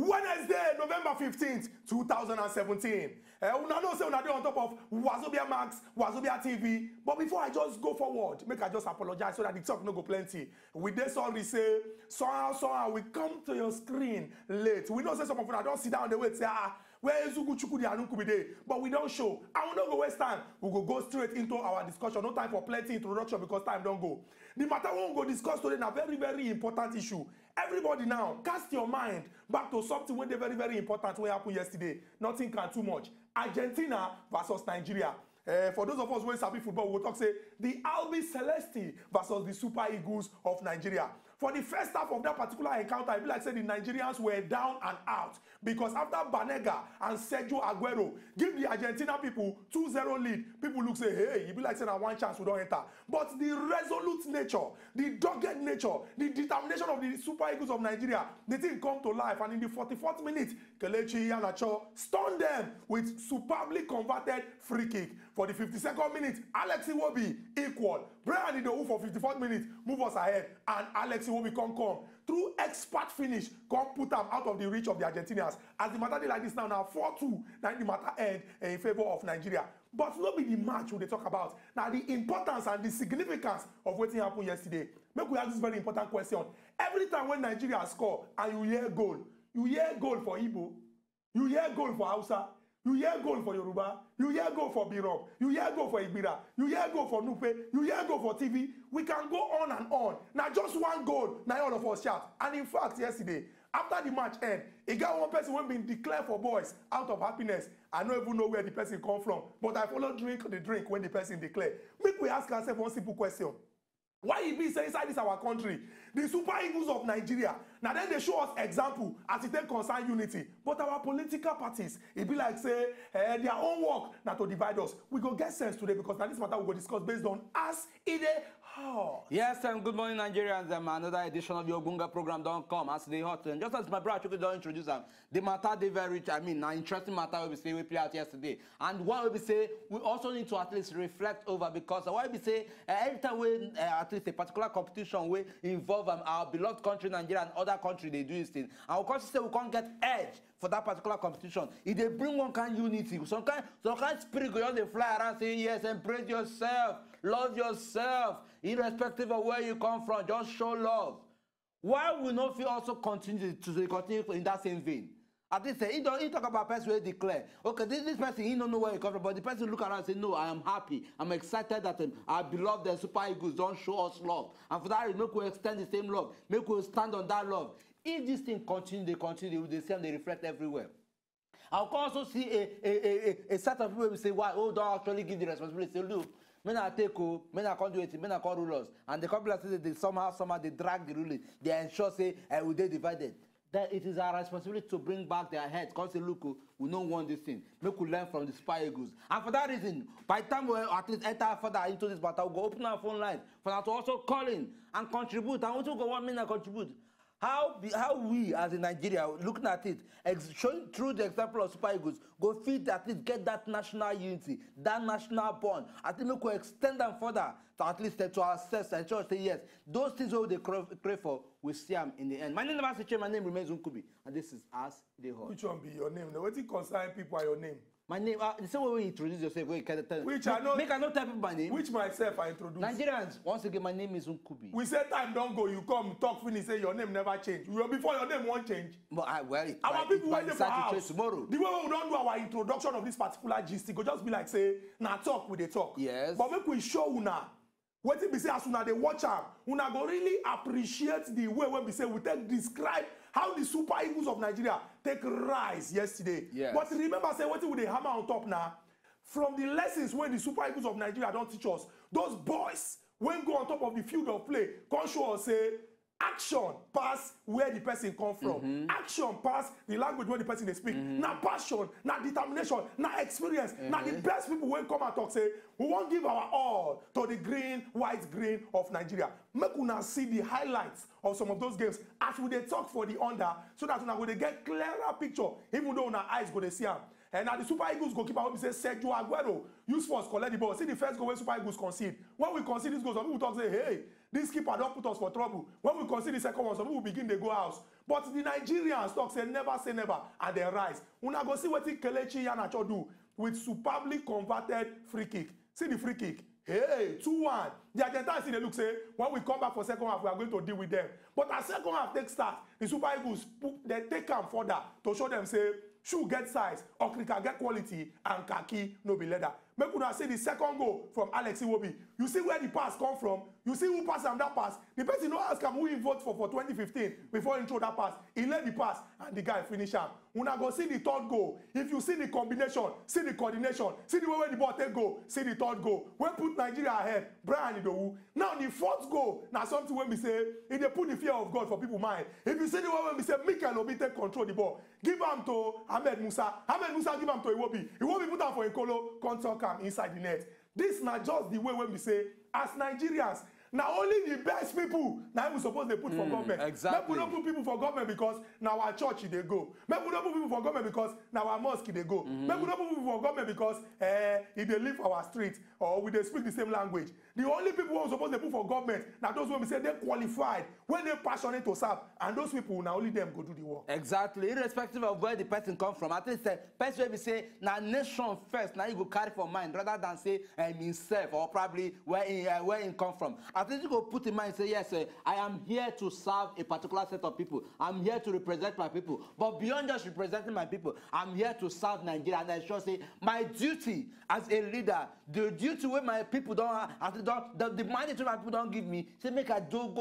Wednesday, November 15th, 2017. Una know say una dey on top of Wazobia Max, Wazobia TV. But before I just go forward, make I just apologize so that the talk no go plenty. We dey sorry say somehow we come to your screen late. We know say some of una don sit down dey wait say where Ezugu Chukwu the Anunku be dey, but we don't show. And we don't go waste time. We go straight into our discussion. No time for plenty introduction because time don't go. The matter we go discuss today na very, very important issue. Everybody now, cast your mind back to something when they very important what happened yesterday. Nothing can too much. Argentina versus Nigeria. For those of us who sabi football, we'll talk say the Albi Celeste versus the Super Eagles of Nigeria. For the first half of that particular encounter, I feel like say the Nigerians were down and out because after Banega and Sergio Aguero give the Argentina people 2-0 lead, people look say, hey, you be like saying one chance we don't enter. But the resolute nature, the dogged nature, the determination of the Super Eagles of Nigeria, the thing come to life. And in the 44th minute, Kelechi Iheanacho stunned them with superbly converted free kick. For the 52nd minute, Alex Iwobi equal. Brian Idowu for 54th minute move us ahead, and Alex Iwobi come through expert finish, come put them out of the reach of the Argentinians. As the matter dey like this now 4-2, now the matter end in favor of Nigeria. But not be the match we dey talk about. Now the importance and the significance of what happened yesterday. Make we ask this very important question. Every time when Nigeria score and you hear goal for Igbo, you hear goal for Hausa, you hear goal for Yoruba, you hear goal for Birom, you hear goal for Igbira, you hear goal for Nupe, you hear goal for TV. We can go on and on. Now just one goal, now all of us shout. And in fact, yesterday, after the match end, he got one person who been declared for boys out of happiness. I don't even know where the person come from, but I follow drink the drink when the person declared. Make we ask ourselves one simple question. Why it be say inside this our country, the Super Eagles of Nigeria, now then they show us example as it take concern unity. But our political parties, it be like say their own work now to divide us. We go get sense today because now this matter we go discuss based on as it is hot. Yes, and good morning Nigerians. Another edition of the Ogunga program don't come as they hot. And just as my brother Chukwudi don't introduce them, the matter they very rich. I mean, an interesting matter we say we play out yesterday. And what we say we also need to at least reflect over because what we say every time we at least a particular competition we involve our beloved country Nigeria and other country they do this thing. And of course say we can't get edge for that particular competition. If they bring one kind of unity, some kind spirit go they fly around saying yes, embrace yourself, love yourself, irrespective of where you come from, just show love. Why will not we also continue in that same vein? At least he talk about person who declare, okay, this person he don't know where he come from, but the person look around and say, no, I am happy, I'm excited that our beloved Super Eagles don't show us love, and for that make we extend the same love, make we stand on that love. If this thing continue, they say they reflect everywhere. I'll also see a set of people who say, why? Oh, don't actually give the responsibility. Say, look, men are take, men are conduit, men are called rulers, and the couple say they somehow they drag the ruling. They ensure say, we they divided. That it is our responsibility to bring back their heads. Because say, look, we don't want this thing. Make we learn from the Super Eagles. And for that reason, by the time we at least enter further into this battle, we'll go open our phone lines for them to also call in and contribute. And we also go 1 minute contribute. How we as in Nigeria looking at it, showing through the example of Super Eagles, go feed at least get that national unity, that national bond. I think we could extend them further to at least to assess and say yes, those things what they crave for, we see them in the end. My name is Change, my name remains Nkubi, and this is As They Hot. Which one be your name? Now, what you concern people are your name? My name, the same way you introduce yourself, you can tell. Which I know. Make I not tell people my name. Which myself I introduce. Nigerians, once again, my name is Nkubi. We say time don't go, you come, talk, finish, say your name never change. Before your name won't change. But our people wait for house. Tomorrow. The way we don't do our introduction of this particular gist, it go just be like say, now talk with the talk. Yes. But make we show una. What if we say as una they watch am, una go really appreciate the way when we say we take describe how the Super Eagles of Nigeria take rise yesterday. Yes. But remember, say what with the hammer on top now. From the lessons when the Super Eagles of Nigeria don't teach us, those boys when go on top of the field of play, come show us say action pass where the person come from. Action pass the language where the person they speak. Now passion, now determination, now experience. Now the best people when come and talk say we won't give our all to the green, white, green of Nigeria. Make una see the highlights of some of those games as we they talk for the under so that una will get clearer picture even though our eyes go to see them. And now the Super Eagles goalkeeper will be say Sergio Aguero use force collect the ball. See the first goal when Super Eagles concede. When we concede this goal, some people talk say, hey, this keeper don't put us for trouble. When we concede the second one, some people begin they go house. But the Nigerians talk say never, and they rise. Una go see what Kelechi Iheanacho do with superbly converted free kick. See the free kick. Hey, 2-1. The Argentines see they look say, when we come back for second half, we are going to deal with them. But as second half takes start, the Super Eagles, they take them further to show them, say, shoe get size, Okrika get quality, and Kaki no be leather. Make una see the second goal from Alex Iwobi. You see where the pass come from. You see who passed him that pass. The person no ask him who he vote for 2015 before he throw that pass. He led the pass and the guy finish him. Una go see the third goal. If you see the combination, see the coordination, see the way where the ball take go, see the third goal. When put Nigeria ahead, Brian Idowu. Now the fourth goal, now something when we say, if they put the fear of God for people's mind. If you see the way when we say, Mikel Obi take control the ball, give him to Ahmed Musa. Ahmed Musa give him to Iwobi. Iwobi put him for Nkolo, control him inside the net. This not just the way when we say, as Nigerians, now only the best people now we suppose they put for government. Exactly. Maybe we don't put people for government because now our church they go. Maybe we don't put people for government because now our mosque they go. Maybe we don't put people for government because if they live our street or we they speak the same language. The only people who are supposed to put for government now those when we say they're qualified, when they're passionate to serve, and those people now only them go do the work. Exactly, irrespective of where the person come from. I think the person will be say now nation first. Now you go carry for mind rather than say himself or probably where he come from. I think you go put in mind say yes, I am here to serve a particular set of people. I'm here to represent my people. But beyond just representing my people, I'm here to serve Nigeria. And I should say my duty as a leader, the duty where my people the mandate my people don't give me, say make I do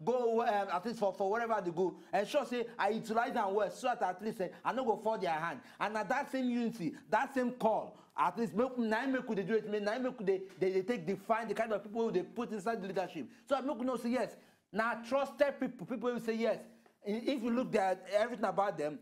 go at least for wherever they go. And sure say I utilize them well so that at least I don't go for their hand. And at that same unity, that same call, at least make they do it, they define the kind of people they put inside the leadership. So I make no say yes. Now trusted people will say yes. If you look at everything about them,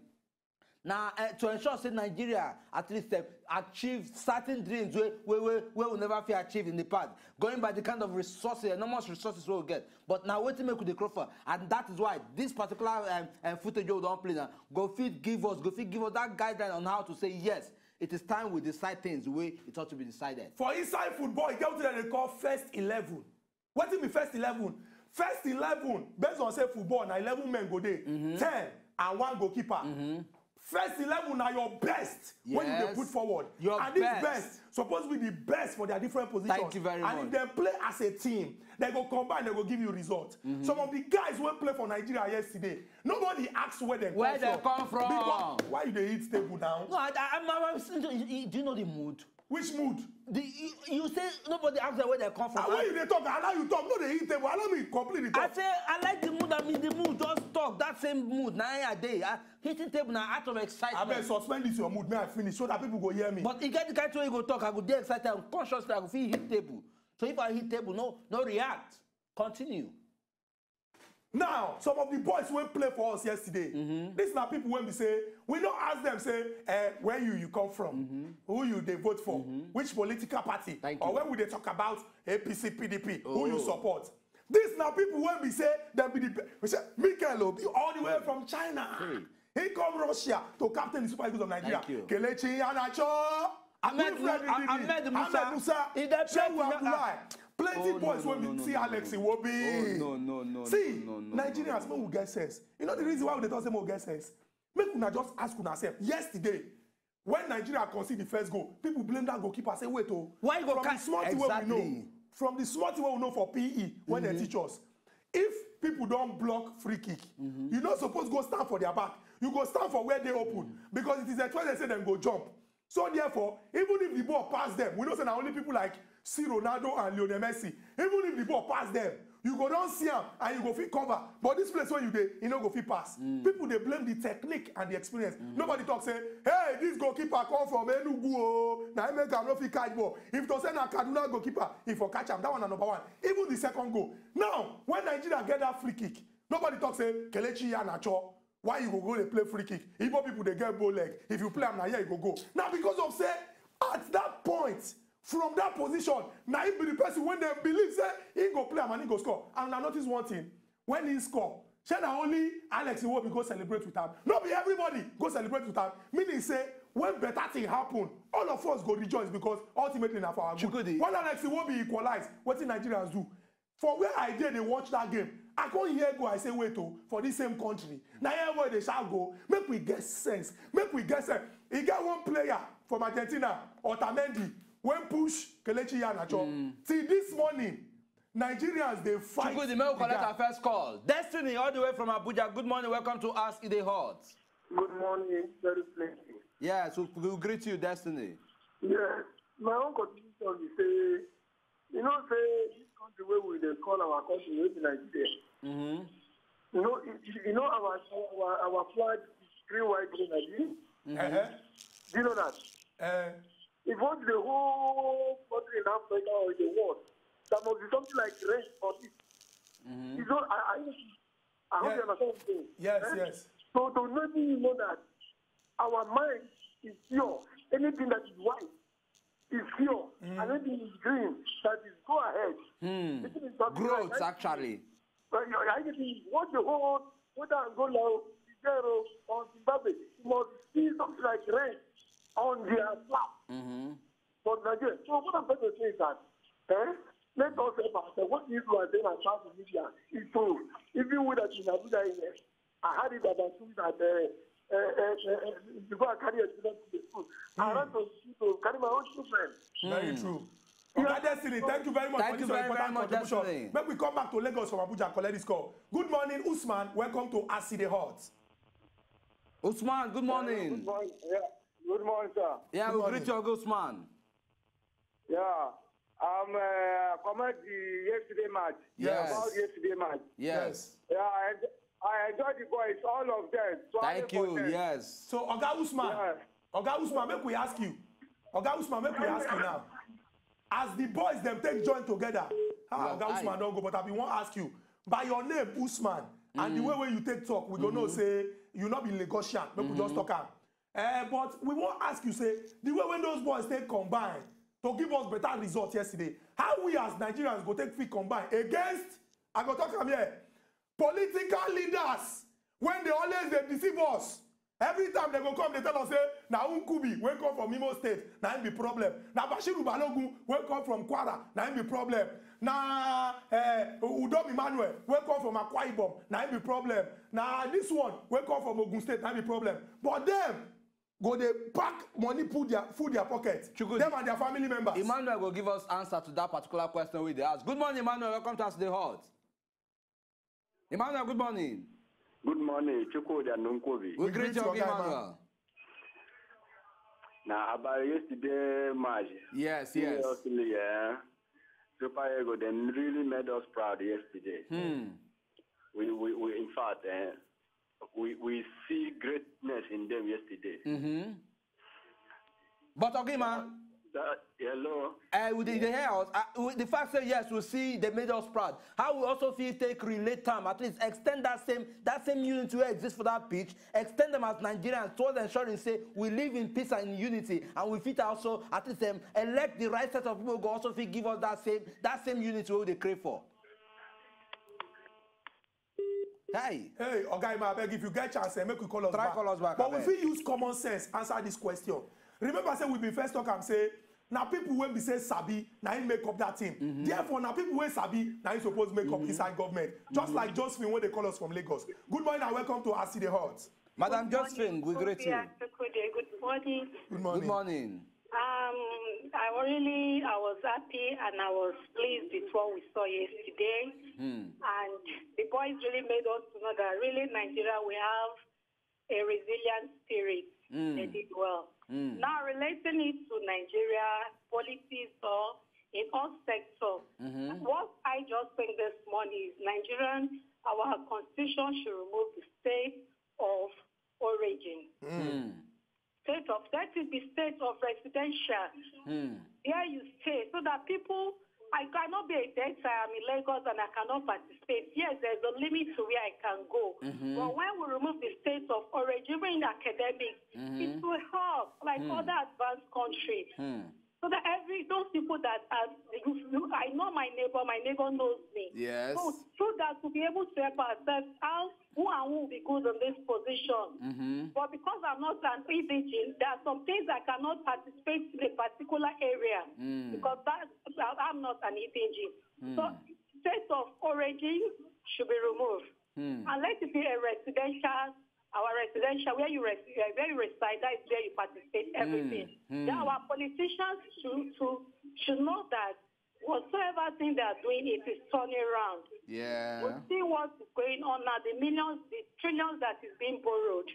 now to ensure say Nigeria at least achieve certain dreams we will never feel achieved in the past, going by the kind of resources, enormous resources we will get. But now wait to make with the crowd for, and that is why this particular footage we don't play now go fit give us that guideline on how to say yes. It is time we decide things the way it ought to be decided. For inside football, it comes to what they call first 11. What is the first 11? First 11, based on say football, now 11 men go there, 10 and 1 goalkeeper. First 11 are your best when you put forward. And this best supposed to be the best for their different positions. Thank you very much. And if they play as a team, they go combine, they go give you results. Some of the guys who play for Nigeria yesterday, nobody asks where they come from. Because why you they hit table now? No, do you know the mood? Which mood? You say nobody asks where they come from. Why you they talk? Allow you talk. No, they hit table. Allow me completely talk. I say I like the mood. I mean the mood. Just talk. That same mood. Now a day. Hitting table now out of excitement. I better suspend this your mood. May I finish so that people go hear me. But you get the kind of way you go talk. I go get excited. I'm conscious that I go feel hit table. So if I hit table, no react. Continue. Now, some of the boys who play for us yesterday, these are people when we say, we don't ask them, say, where you come from, who they vote for, which political party, or when we they talk about APC, PDP, who you support. These now people when we say, we say, Mikel Obi, all the way from China. He come Russia to captain the Super Eagles of Nigeria. Kelechi Iheanacho, Ahmed Musa, Shehu Abdullahi. Plenty boys when we see Alex Iwobi. No. See, Nigerians no will get sense. You know the reason why they don't say more get sense? Make una just ask una self. Yesterday, when Nigeria conceded the first goal, people blame that goalkeeper. Say, wait, why you go from the smart way we know, from the smart way we know for PE when they teach us, if people don't block free kick, you're not supposed to go stand for their back. You go stand for where they open because it is a choice they say them go jump. So therefore, even if the ball pass them, we know say now only people like see Ronaldo and Lionel Messi. Even if the ball pass them, you go down see them and you go fit cover. But this place where you know go fit pass. People they blame the technique and the experience. Nobody talk say, hey, this goalkeeper come from Enugu. Now he make him no fit catch ball. If to say na Kaduna goalkeeper, if for catch him, that one na number one. Even the second goal. Now, when Nigeria get that free kick, nobody talk say Kelechi Iheanacho. Why you go to play free kick? Igbo people they get bow leg. If you play them now, here you go. Now because of say at that point. From that position, now he be the person when they believe say he go play and he go score. And I notice one thing: when he score, say na only Alex Iwobi go celebrate with him. Not be everybody go celebrate with him. Meaning say when better thing happen, all of us go rejoice because ultimately na for our good. Chukudi. When next will be equalized, wetin Nigerians do? For where I did, they watch that game. I can't hear go, I say, wait, oh, for this same country. Now, everywhere they shall go, make we get sense. Make we get sense. He got one player from Argentina, Otamendi, when push Kelechi Iheanacho. See, this morning, Nigerians, they fight. Chukudi, may we collect our first call. Destiny, all the way from Abuja. Good morning, welcome to Ask Ide Hot. Good morning, very plenty. Yes, we'll greet you, Destiny. Yes, my own contribution is say, you know, say this country where we they call our country, we be Nigeria. You know our flag is green, white, green, Nigeria. Do you know that? If what the whole country in Africa or in the world, there must be something like race for this. You know, I hope you understand what I'm saying. Yes. So to let you know that our mind is pure. Anything that is white is pure. And anything is green, that is go ahead. Growth, actually. What the whole, whether Angola, Nigeria, or Zimbabwe, you must see something like rain on their flag. But Nigeria, so what I'm trying to say is that, let us help ourselves. What you are saying about the media is true. Even with that in Abuja, I had it about two that before I carry a student to the school, I ran to carry my own children. Very true. Okay, Destiny, thank you very much for this important contribution. Make we come back to Lagos from Abuja and collect this call. Good morning, Usman. Welcome to Ask Ide Hot. Usman, good morning. Good morning. Yeah. Good morning, sir. Yeah, we'll greet you, Usman. Yeah. Comment the yesterday match. Yes. About yesterday match. Yes. Yeah, I enjoyed the boys, all of them. So Thank you, yes. So, Oga Usman, Oga Usman, make we ask you. Oga Usman, make we ask you now. As the boys them take join together, Oga Usman don't go, but I be want ask you, by your name, Usman, and the way you take talk, we don't know, say, you not be Lagosian, make we just talk am. But we won't ask you, say, the way when those boys take combine to give us better results yesterday, how we as Nigerians go take fit combine against, I go talk am here, political leaders, when they always they deceive us. Every time they go come, they tell us, say, na Nkubi, wey come from Imo State, na him be problem. Na Bashiru Balogun, wey come from Kwara, na him be problem. Na Udom Emmanuel, wey come from Akwa Ibom, na him be problem. Na this one, wey come from Ogun State, na him be problem. But them, go they pack money, put their food their pocket. Them and their family members. Emmanuel will give us answer to that particular question we asked. Good morning, Emmanuel. Welcome to Ask the Hot. Emmanuel, good morning. Good morning, Chukudi and Nkobi. We greet you, Emmanuel. Now, about yesterday match. Yes. Yeah. Super Ego then really made us proud yesterday. We in fact, we see greatness in them yesterday. But okay, man. Hello. With the fact that yes, we see they made us proud. How we also feel take relate time, at least extend that same unity where exists for that pitch, extend them as Nigerians towards ensuring say we live in peace and unity, and we fit also at least elect the right set of people who also fit give us that same unity where they crave for. Hey, Oga Ima, I beg if you get chance, make we call us back. Call us back. But we fit use common sense answer this question. Remember, say we been first talk and say. Now people when we say sabi, now he make up that team. Therefore, now people when sabi, now he supposed make up inside government. Just like Josephine when they call us from Lagos. Good morning and welcome to Ask Ide Hot. Madam Josephine, we greet you. Good morning. Good morning. Good morning. I was happy and I was pleased with what we saw yesterday. And the boys really made us to know that really Nigeria, we have a resilient spirit. They did well. Now relating it to Nigeria, politics or in all sectors, what I just think this morning is Nigerian, our constitution should remove the state of origin. That is the state of residential. Here you stay so that people, I cannot be a debtor, I'm in Lagos and I cannot participate. Yes, there's a limit to where I can go. But when we remove the state of origin, even in academics, it will help like other advanced countries. So So that those people that are, I know my neighbor knows me. Yes. So that to be able to help ourselves, who will be good on this position. But because I'm not an indigene, there are some things I cannot participate in a particular area because I'm not an indigene. So state of origin should be removed. And let it be a residential. Our residential, where you reside, that is where you participate everything. Then our politicians should know that whatsoever thing they are doing, it is turning around. Yeah. We see what is going on now, the millions, the trillions that is being borrowed.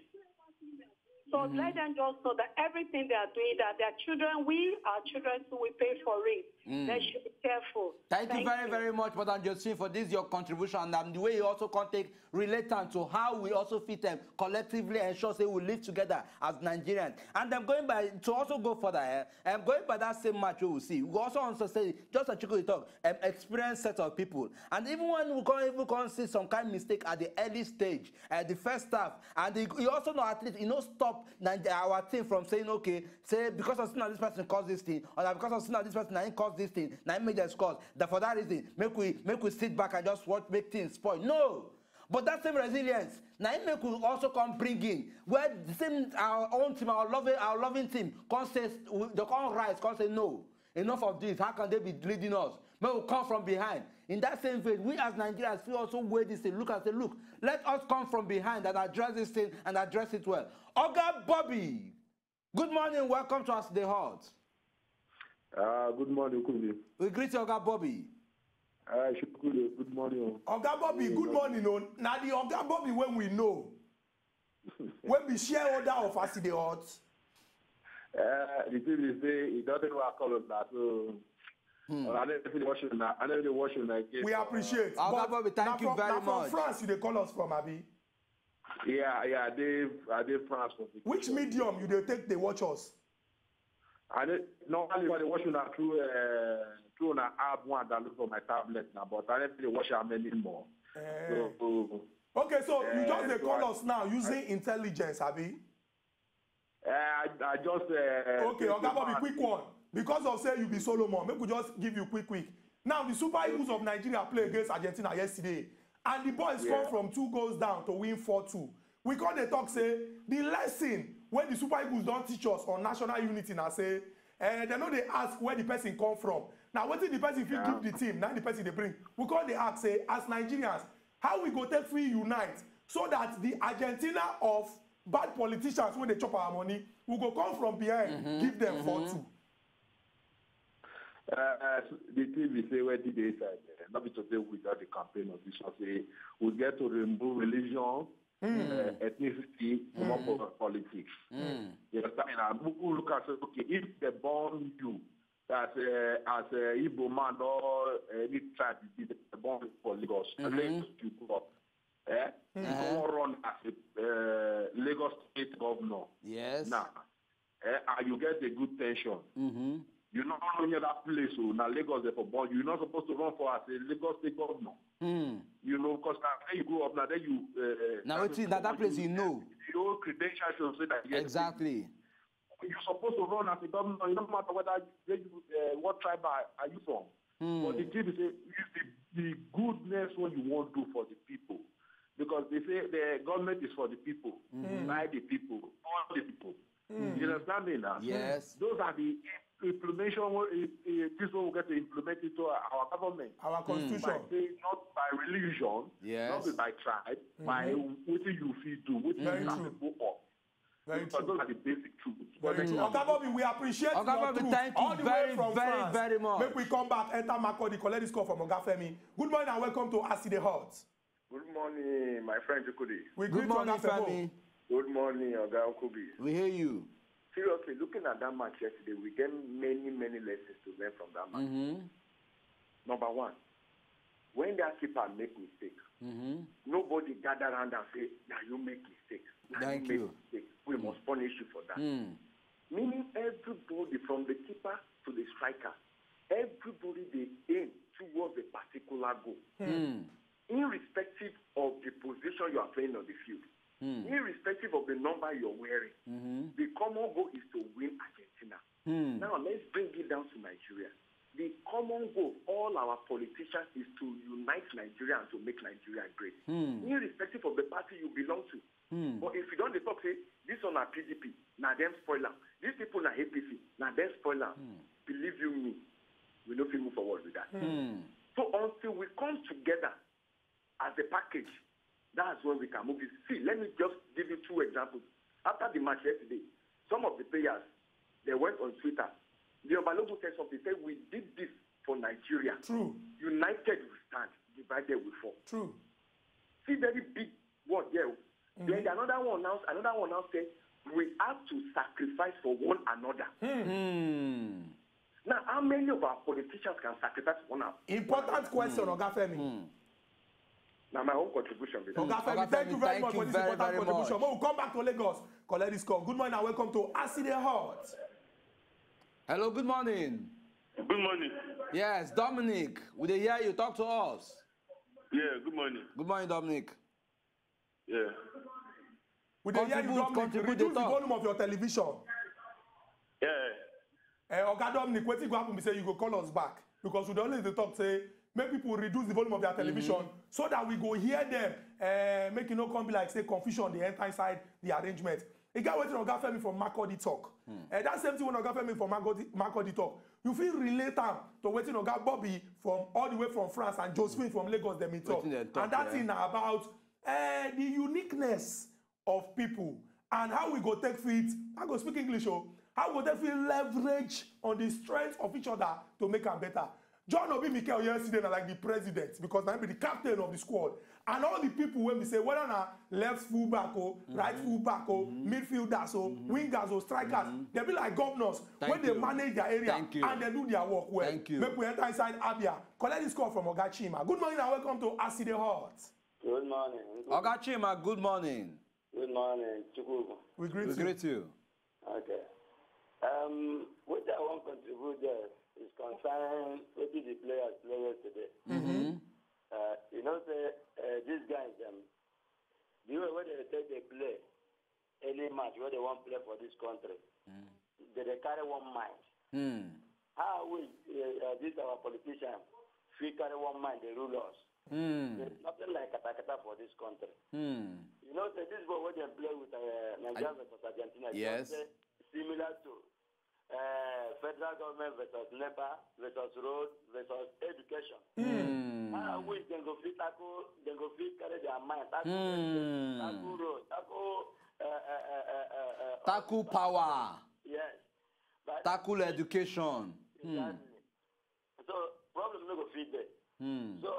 So let them just know that everything they are doing, that their children, our children too, we pay for it. They should be careful. Thank you very much, Madam Josephine, for this, your contribution, and the way you also can take related to how we also fit them collectively ensure say we live together as Nigerians. And I'm going by, to also go further, I'm going by that same match we will see. We also say, just a chicken talk, experienced set of people. And even when we can't see some kind of mistake at the early stage, at the first half, and you also know at least, stop our team from saying, okay, say because of seeing this person caused this thing, or that because of seeing this person I caused this thing, now made us cause. That for that reason, make we sit back and just watch make things spoil. No. But that same resilience, now it make we also come bring in where the same our own team, our loving team, can't say they can't rise, can't say no. Enough of this. How can they be leading us? May we come from behind. In that same vein, we as Nigerians feel also weigh this thing. Look and say, look, let us come from behind and address this thing and address it well. Oga Bobby, good morning. Welcome to us the Hot. Good morning, Kubi. We greet you, Oga Bobby. Good morning. Oga Bobby, good morning. Now the Oga Bobby when we know, when we shareholder of us the Hot. The thing is, it doesn't work all of that. So I never watch it. We appreciate. Oga Bobby, thank you very much. From France, they call us from Abi. Yeah, they France. Which medium you they take they watch us? Normally when they watch that through an app one that look for my tablet now, but I don't really watch them anymore. Okay, so you just they call us now using intelligence, Abi. I just okay, Oga Bobby, quick one. Because of say you be Solomon, maybe we just give you quick. Now the Super Eagles of Nigeria play against Argentina yesterday, and the boys come from 2 goals down to win 4-2. We call the talk say the lesson when the Super Eagles don't teach us on national unity now say they know they ask where the person come from. Now what did the person feel give the team? Now the person they bring. We call the ask say as Nigerians how we go take free unite so that the Argentina of bad politicians when they chop our money we go come from behind give them 4-2. The thing we say where did they say not be today without the campaign of this one say we get to remove religion, ethnicity from politics. You understand? Who look at say okay if they born you as a Igbo man or any tribe they born for Lagos, Lagos you grow up. You don't run as a Lagos state governor. Yes. Now, and you get a good pension. You're not running that place, so now Lagos is for born. You're not supposed to run for as a Lagos state governor. You know, because now when you grow up, now then you. Now it's that place you know. Your credentials should say that. Exactly. You're supposed to run as a governor. It doesn't matter whether what tribe are you from. But the thing is, use the goodness what you want to do for the people. Because they say the government is for the people, by the people, all the people. You understand me now? Yes. Those are the implementation. This one will get to implement it to our government. Our constitution. Not by religion, not by tribe, by what you feel do, what you have to go up. Very true. Those are the basic truths. Very true. Oga Bobby, we appreciate your truth. Thank you all the way from very, France. very much. Make we come back, enter Makodi, collect this call from Oga Femi. Good morning and welcome to Asi the Hot. Good morning, my friend Jukudi. Good morning, Femi. Good morning, Oga Okubi. We hear you. Seriously, looking at that match yesterday, we get many lessons to learn from that match. Number one, when that keeper make mistakes, nobody gather around and say, "Yeah, you make mistakes. Thank you. We must punish you for that." Meaning everybody from the keeper to the striker, everybody they aim towards a particular goal. Irrespective of the position you are playing on the field, irrespective of the number you're wearing, the common goal is to win Argentina. Now let's bring it down to Nigeria. The common goal of all our politicians is to unite Nigeria and to make Nigeria great, irrespective of the party you belong to. But if you don't talk, say, this one are PDP, now them spoiler. These people are APC, now them spoiler. Believe you me, we don't move forward with that. So until we come together as a package, that's when we can move it. See, let me just give you 2 examples. After the match yesterday, some of the players, they went on Twitter. The Obalogu said something, said, we did this for Nigeria. True. United we stand, divided we fall. True. See, very big word there. Then another one now said, we have to sacrifice for one another. Now, how many of our politicians can sacrifice for one another? Important question, Oga Femi. Now, my own contribution. Oga Femi, thank you very much for this important contribution. We'll come back to Lagos. Collect this call. Good morning and welcome to Acid Hot. Hello, good morning. Good morning. Yes, Dominic, we dey hear you. Talk to us. Yeah, good morning. Good morning, Dominic. Yeah. We dey hear you, Dominic. Reduce the volume of your television. Yeah. Oga Dominic, wetin go happen be say you go call us back because we don always dey talk say make people reduce the volume of their television so that we go hear them. Make e no come be like say confusion dey enter inside the arrangement. E get wetin Oga Femi from Makurdi talk. That same thing when Oga Femi from Makurdi talk. You fit relate am to wetin Oga Bobby from all the way from France and Josephine from Lagos dem dey talk. And that thing na about the uniqueness of people and how we go take fit. I go speak English o. How we go take fit leverage on the strength of each other to make am better. John Obi Mikel yesterday na like the president because na him be the captain of the squad. And all the people when we say whether na left fullback or right fullback or midfielders or wingers or strikers, they be like governors when they manage their area and they do their work well. Make we enter inside Abia. Collect this call from Oga Chima. Good morning and welcome to Acid Hot. Good morning. Oga Chima, good morning. Good morning, Chukwuka. We greet you. Okay. What I want to contribute there is concerning what did the players play yesterday. You know, these guys, the way where they play any match where they want to play for this country, they carry one mind. How will this our politicians we carry one mind, they rule us? There's nothing like katakata for this country. You know, this is what they play with Nigeria versus Argentina. Yes. Similar to federal government versus NEPA versus road versus education. How we can go fit tackle, then go fit carry their mind. Tackle road, tackle power. Yes. But tackle education. Exactly. So problem no go fit there. So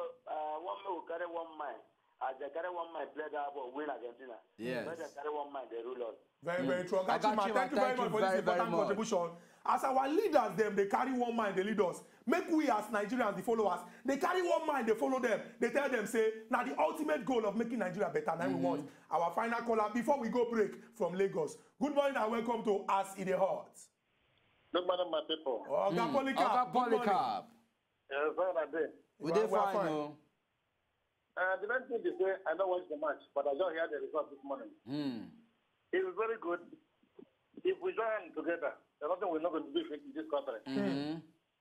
one man will carry one mind. As they carry one mind, play that ball, win Argentina. Yes. When they carry one mind, they rule us. Very, very true. Thank you very much for this important contribution. As our leaders, they carry one mind, they lead us. Make we as Nigerians, the followers, they carry one mind, they follow them. They tell them, say, now the ultimate goal of making Nigeria better, now we want. Our final caller, before we go break from Lagos. Good morning and welcome to Us in the Heart. Good morning, my people. Oga Polycarp. Oga Polycarp. We did fine, the main thing is say I don't watch the match, but I just heard the result this morning. It was very good. If we join together, there's nothing we're not going to do in this country.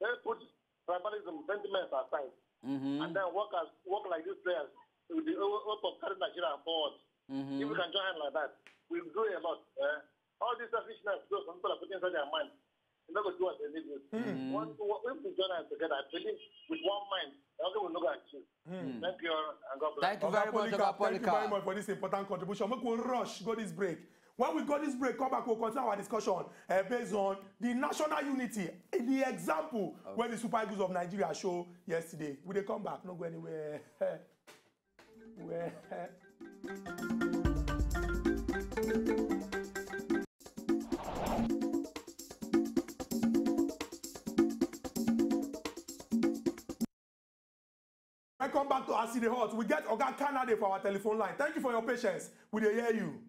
Let's put tribalism, sentiments aside, and then work like these players with the hope of carrying Nigeria forward. If we can join like that, we'll do a lot. All this selfishness, some people are putting inside their mind. They're not going to do what they need to do. If we join us together, I believe with one mind, we're not going to achieve. Thank you, and God bless. Thank you very much, Oga Polycarp. Thank you very much for this important contribution. Make we rush, go this break. When we go this break, come back, we'll continue our discussion based on the national unity, the example when the Super Eagles of Nigeria show yesterday. Will they come back? Not go anywhere. Welcome back to Acid Hot. We get Oga Canada for our telephone line. Thank you for your patience. We dey hear you.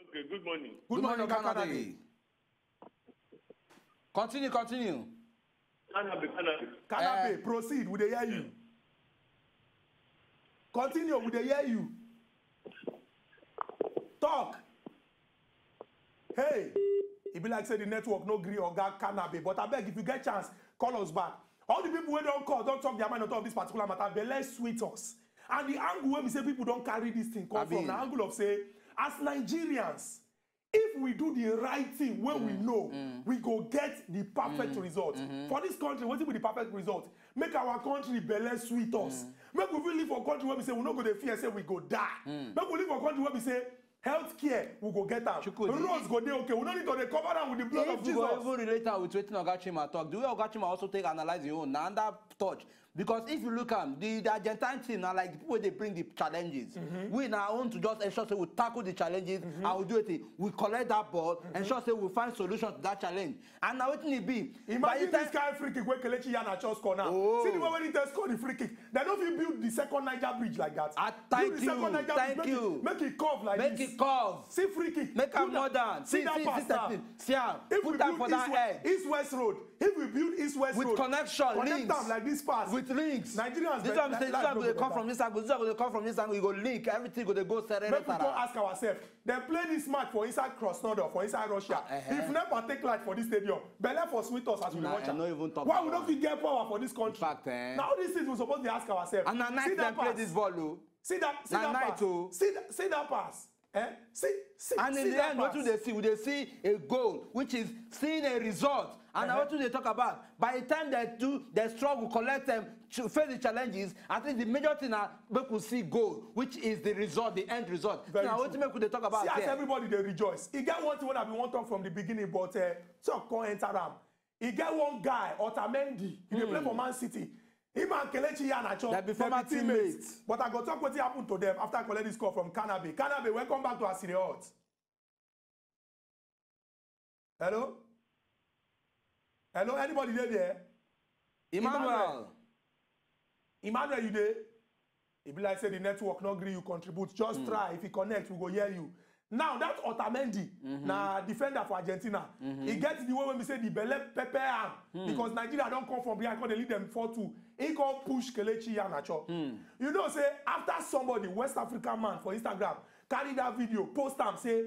Okay, good morning. Good morning, Oga Canada. Continue. Canada, proceed. We dey hear you. Continue. We dey hear you. Talk. Hey. It be like say the network no gree or got cannabis. But I beg if you get chance, call us back. All the people who don't call, don't talk their mind on top of this particular matter, they let sweet us. And the angle where we say people don't carry this thing come from the angle of say, as Nigerians, if we do the right thing when we know, we go get the perfect result. For this country, what will be the perfect result? Make our country belly sweet us. Make we live for a country where we say we not go to fear, say we go die. Make we live for a country where we say healthcare we go get am. Roads go dey okay. We don't need to cover them with the blood of Jesus. If you go even relate am with wetin Oga Chima talk, the way Oga Chima also take analyze your own, na under touch. Because if you look at the Argentine team, now like the people they bring the challenges, we now want to just ensure say we tackle the challenges and we do it. We collect that ball, ensure say we find solution to that challenge. And now what it be? Imagine this kind of free kick where Kelechi Iheanacho score now. See the way when he just score the free kick. They don't even build the second Niger bridge like that. Thank you. Make it curve like this. Make it curve. See free kick. Make it modern. See that pass now. See how. Put that for that head. East-West road. If we build East-West road. With connection, connect them like this pass. With links. Nigerians. This one will come from this angle. This one will come from this angle. We go link. Everything will go serene. Make we go ask ourselves. They play this match for inside Krasnodar, for inside Russia. If never take light for this stadium, Bele for sweet us as we watch. Why we don't get power for this country? Fact, now these things we supposed to ask ourselves. And at night they play this ball. See that pass. See that pass. See and in the end, what do they see? They see a goal, which is seeing a result. And what do they talk about? By the time they do, they struggle, collect them, to face the challenges. I think the major thing that we could see goal, which is the result, the end result. Now, what do they talk about? See, as everybody they rejoice. He get one thing when I been want talk from the beginning, but talk can't enter them. He get one guy, Otamendi. He play for Man City. Him and Kelechi Iheanacho, they be former teammates. But I got talk what happened to them after I collect this call from Cannabis. Cannabis, welcome back to Asile Hot. Hello? Hello, anybody there? Emmanuel, you there? It be like say the network not agree you contribute. Just try. If you connect, we go hear you. Now that Otamendi, na defender for Argentina, he gets the way when we say the belle pepper because Nigeria don't come from behind, they lead them 4-2. He can push Kelechi Iheanacho. You know, say after somebody, West African man for Instagram, carry that video, post them, say,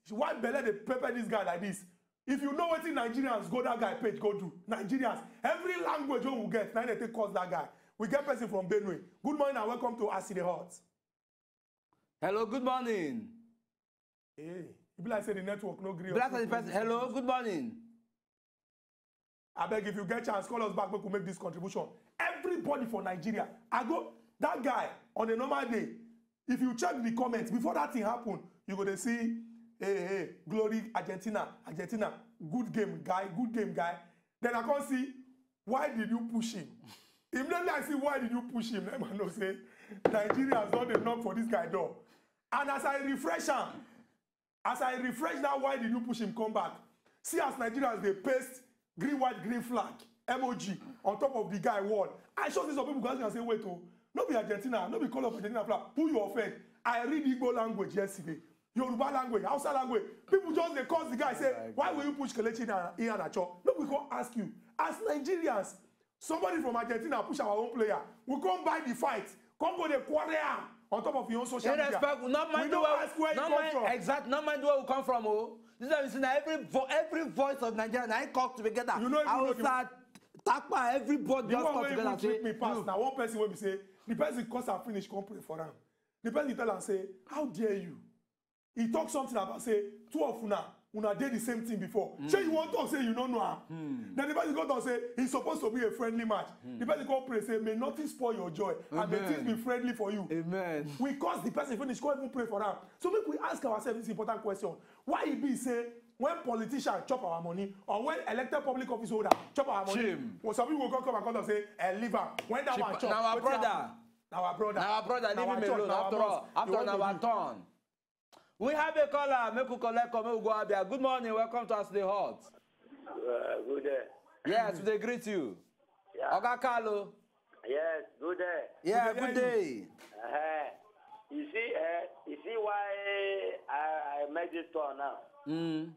why belle they pepper this guy like this? If you know what in Nigerians go that guy page go do. Nigerians, every language we get, now they take cause that guy. We get person from Benue. Good morning and welcome to Asile Hot. Hello, good morning. Hey, you be like say the network no agree. Hello, good morning. I beg if you get chance, call us back. We could make this contribution. Everybody for Nigeria. That guy on a normal day. If you check the comments before that thing happen, you go to see. Hey, glory Argentina, good game guy. Then I can't see why did you push him? Immediately I see why did you push him? Let me know say Nigeria has done enough for this guy door. And as I refresh that why did you push him come back? See as Nigerians they paste green white green flag emoji on top of the guy wall. I show this some people guys can say wait oh, not be Argentina, not be call of Argentina flag. Who you offend? I read Igbo language yesterday. Yoruba language, Hausa language. People just they call the guy say, why will you push Kelechi Iheanacho? No, we can't ask you. As Nigerians, somebody from Argentina push our own player. We can't buy the fight. Come go the quarter on top of your own social media. Not mind where you come from. Exactly. Not mind where we come from. Oh, this is every voice of Nigeria. I talk together. You know, Hausa, Takpa, everybody just come together. Treat me pass. Now one person will be say, the person cause I finish, come pray for him. The person tell and say, how dare you? He talk something about say two of una did the same thing before. Say you want to say you don't know. Then the person go to say it's supposed to be a friendly match. The person go pray say may nothing spoil your joy and may things be friendly for you. Amen. We cause the person finish, can't even pray for them. So make we ask ourselves this important question: why it be say when politicians chop our money or when elected public office holder chop our money, well, some people will come and come and say leave her. When that one chop, now our brother, leave him alone. After our turn. We have a caller. Make we collect. Make we go out there. Good morning. Welcome to Asile Hot. Good day. Yes, we greet you. Yeah. Oga Carlo. Yes, good day. Yeah, good day. You see why I made this call now? The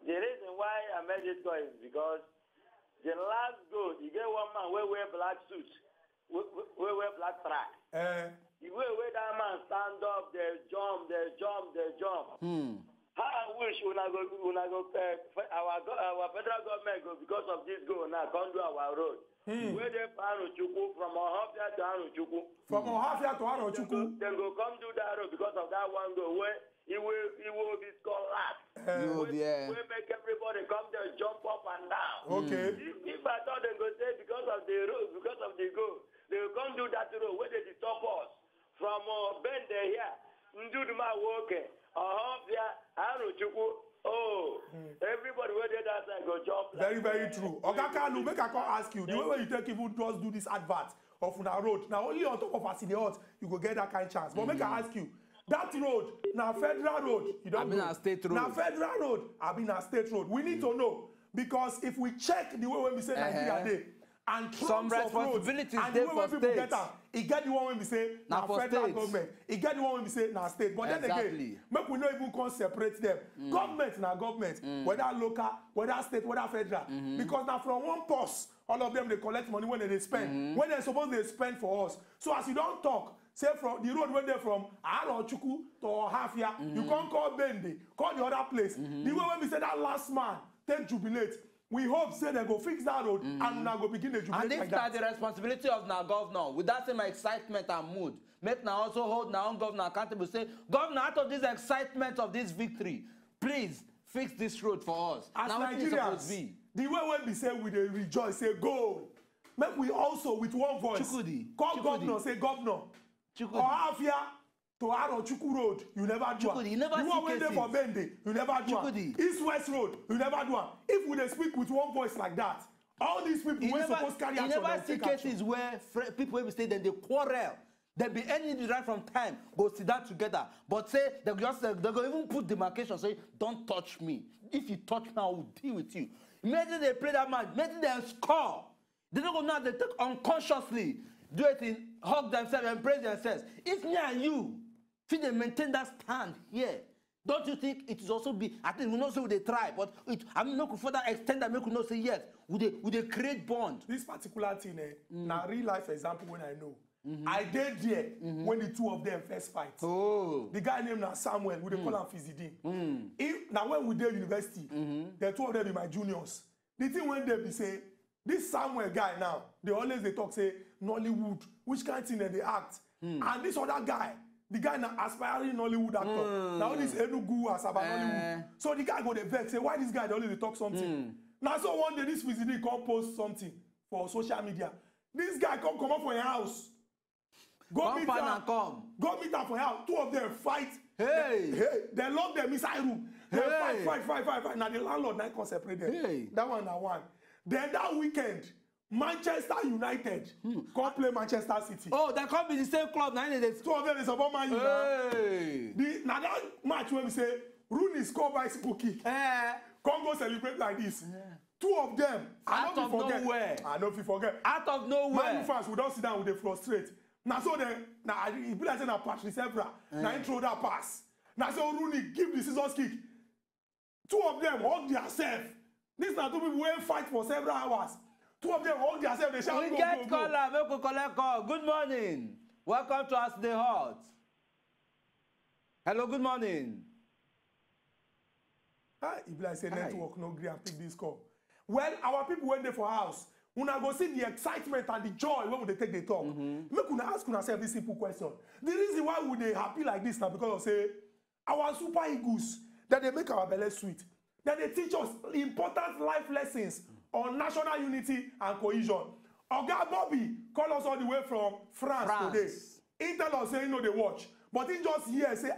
reason why I made this call is because the last goal, you get one man who wear black suit, we wear black track. The way that man stand up, they jump. How I wish our federal government go because of this go now come do our road. Where they Arochukwu from Ohafia to Arochukwu. From Ohafia to Arochukwu. Then go come do that road because of that one go where it will be collapsed. We make everybody come there, jump up and down. Okay. If I thought they go say because of the road, because of the go, they will come do that road where they stop us from Bend here. Nduduma Woke, Ohafia, Arochukwu. Everybody where they that side go jump. Very true. Oga Kanu, make I come ask you, the way you take even just do this advert of una road, now only on top of Aside you go get that kind of chance. But make I ask you, that road, now federal road, you don't know. State road. Now federal road, I mean a state road. We need to know, because if we check the way when we say Nigeria Day, and some responsibilities and the way when people get am, e get the one when we say na federal government, e get the one when we say na state. But then again, make we no even come separate them. Government na government, whether local, whether state, whether federal, because now from one purse, all of them they collect money when they spend, when they suppose they spend for us. So as you don't talk, say from the road when they from Arochukwu to Ohafia, you can't call Bende, call the other place. The way when we say that last man take jubilate. We hope say they go fix that road and now go begin the jubilate. And if that's the responsibility of now governor, with that same excitement and mood, make now also hold now own governor accountable. Say, governor, out of this excitement of this victory, please fix this road for us. As now Nigerians, the way when we say we dey rejoice, say goal. Make we also with one voice call governor, say governor. Ohafia to Arochukwu road, you never do it. The one wey dey for Bende, you never do it. East-West road, you never do it. If we dey speak with one voice like that, all these people wey suppose carry action, you never see cases where people wey say that they quarrel. There be any right from time go sit down together, but say they go even put demarcation, say don't touch me. If you touch me, I will deal with you. Imagine they play that match, imagine they score. They don't go now. They take unconsciously do it in hug themselves, embrace themselves. If me and you they maintain that stand here, don't you think it is also be? I think we not say they try, but I mean, no further extend that make we not say yes. Would they create bond? This particular thing, now real life example when I know. I did there when the two of them first fight. The guy named Samuel, we they call him Fizidin. Now when we did university, the two of them be my juniors. The thing when they be say, this Samuel guy now, they always they talk say Nollywood, which kind of thing they act, and this other guy. The guy now aspiring Nollywood actor. Now this Enugu Asaba Nollywood. So the guy go the vex say why this guy only talk something. Now so one day this visitor come post something for social media. This guy come up for your house. Go meet her. Go meet her for your house. Two of them fight. They lock them inside room. They fight. Now the landlord now can separate them. That one na one. Then that weekend. Manchester United come play Manchester City. Oh, that can't be the same club. Two of them is about Man U. Now that match when we say Rooney score by Spooky. Come go celebrate like this. Two of them. Out of nowhere. I know if you forget. Out of nowhere. Man U fans will don't sit down with the frustrate. Now so then, now it be like saying that Patrice Evra. Now intro that pass. Now so Rooney give the scissors kick. Two of them hug themselves. This now two people will fight for several hours. Two of them hold themselves, they shout, we get caller, make we collect call. Good morning. Welcome to Ask the Hot. Hello, good morning. If like say network no agree and pick this call. Well, our people went there for house. Una go see the excitement and the joy when they take the talk. Make una ask yourself this simple question. The reason why we they happy like this now because of say our super eagles that they make our belly sweet. That they teach us important life lessons on national unity and cohesion. Oga Bobby call us all the way from France today. He tell us say he know they watch. But he just here say,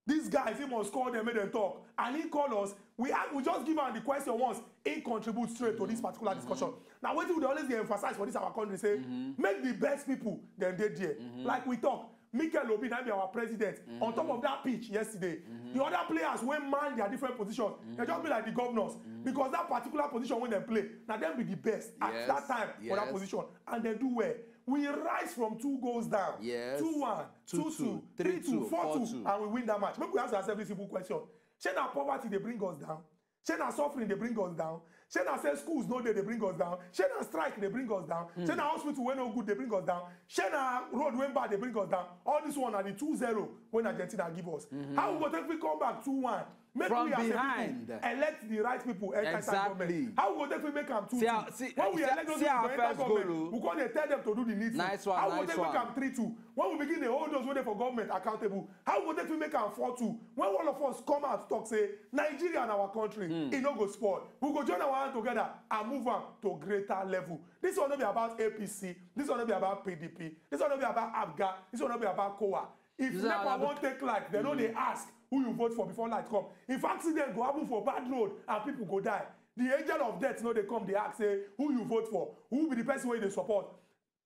these guys, he must call them, make them talk. And he call us, we just give him the question once, he contributes straight to this particular discussion. Now, what we always emphasize for this our country, say, make the best people, then they there. Like we talk, Mikel Obi, now be our president, on top of that pitch yesterday. The other players, when man their different positions, they just be like the governors. Because that particular position when they play, now them be the best at that time for that position. And they do well. We rise from 2 goals down. 2-1, 2-2, 3-2, 4-2, and we win that match. Make we ask ourselves this simple question. Shey na poverty they bring us down? Shey na suffering they bring us down? Shey na say schools no dey bring us down. Shey na strike dey bring us down. Shey na hospital wey no good dey bring us down. Shey na road wey bad dey bring us down. All this one na the 2-0 when Argentina give us. How we go take we come back 2-1? Make From we as behind. people elect the right people enter Exactly. government. How we go take we make am 2-2? When we elect those people to enter government, we come dey tell them to do the needful. Nice one, How we go nice take make one. am 3-2? When we begin dey hold those wey dey for government accountable, how we go take we make am 4-2? When all of us come out talk say Nigeria and our country, e no go spoil. We go join our hand together and move am to greater level. This one no be about APC. This one no be about PDP. This one no be about ABGA. This one no be about COA. If NEPA won't take light, they know they ask who you vote for before light come. If accident go happen for bad road and people go die, the angel of death know they come, they ask say who you vote for, who be the person wey they support.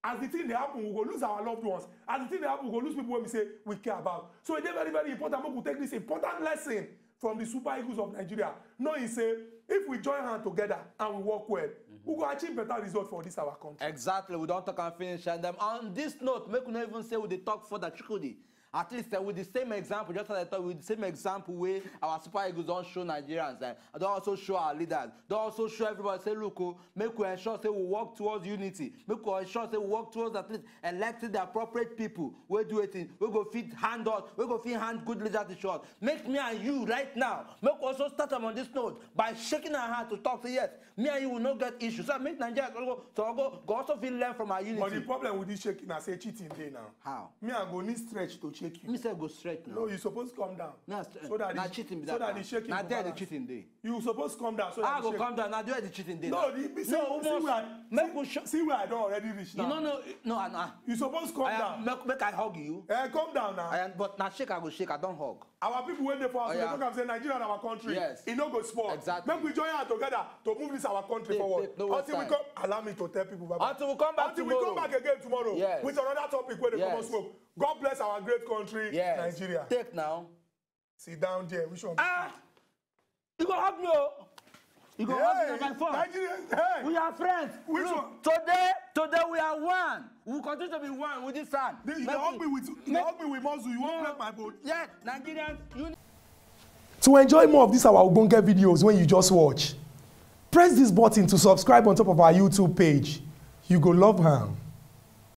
As the thing they happen, we go lose our loved ones. As the thing they happen, we go lose people wey we say we care about. So it's very, very important. We take this important lesson from the Super Eagles of Nigeria. Knowing say if we join hands together and we work well, we go achieve better results for this our country. Exactly. We don't talk and finish. And on this note, make we not even say we dey talk for the Chukudi. At least with the same example, just as I thought, with the same example where our Super Eagles don't show Nigerians, they also show our leaders, they also show everybody, say, look, make we ensure say we work towards unity, make we ensure say we work towards at least electing the appropriate people. We do it, we go fit hand us, we go fit hand good leaders to us. Make me and you right now, make we also start them on this note by shaking our hand to talk to yes, me and you will not get issues. So make Nigeria go also feel learn from our unity. But the problem with this shaking, I say cheating day now. How? Me I go need stretch to shake you. Me say go straight now. No, you supposed to come down. No, so that na the, cheating be so that that the shaking na go there the balance. cheating day. You supposed to come down so that I the go shake. come down na there the cheating day. No, see where I, make we show. see where I don't already reach now. No. You supposed to come down. Make I hug you. Come down now. But na shake I go shake. I don't hug. Our people when they for us, they talk and say Nigeria and our country. Yes. It no go spoil. Exactly. Make we join hands together to move this our country forward. Until we come, allow me to tell people. Bye-bye. Until we come back Until tomorrow. we come back again tomorrow. Yes. With another topic where they come and Yes. smoke. God bless our great country, Yes. Nigeria. Take now. Sit down there. Which one? You go hug me. You go hug me on my phone. Nigerians, hey. We are friends. Which Look, one? Today we are one. We will continue to be one with this son. You hug me with muscle. You won't break my boat. Yes, Nigerians. To enjoy more of these our Ogbonge videos when you just watch, press this button to subscribe on top of our YouTube page. You go love am.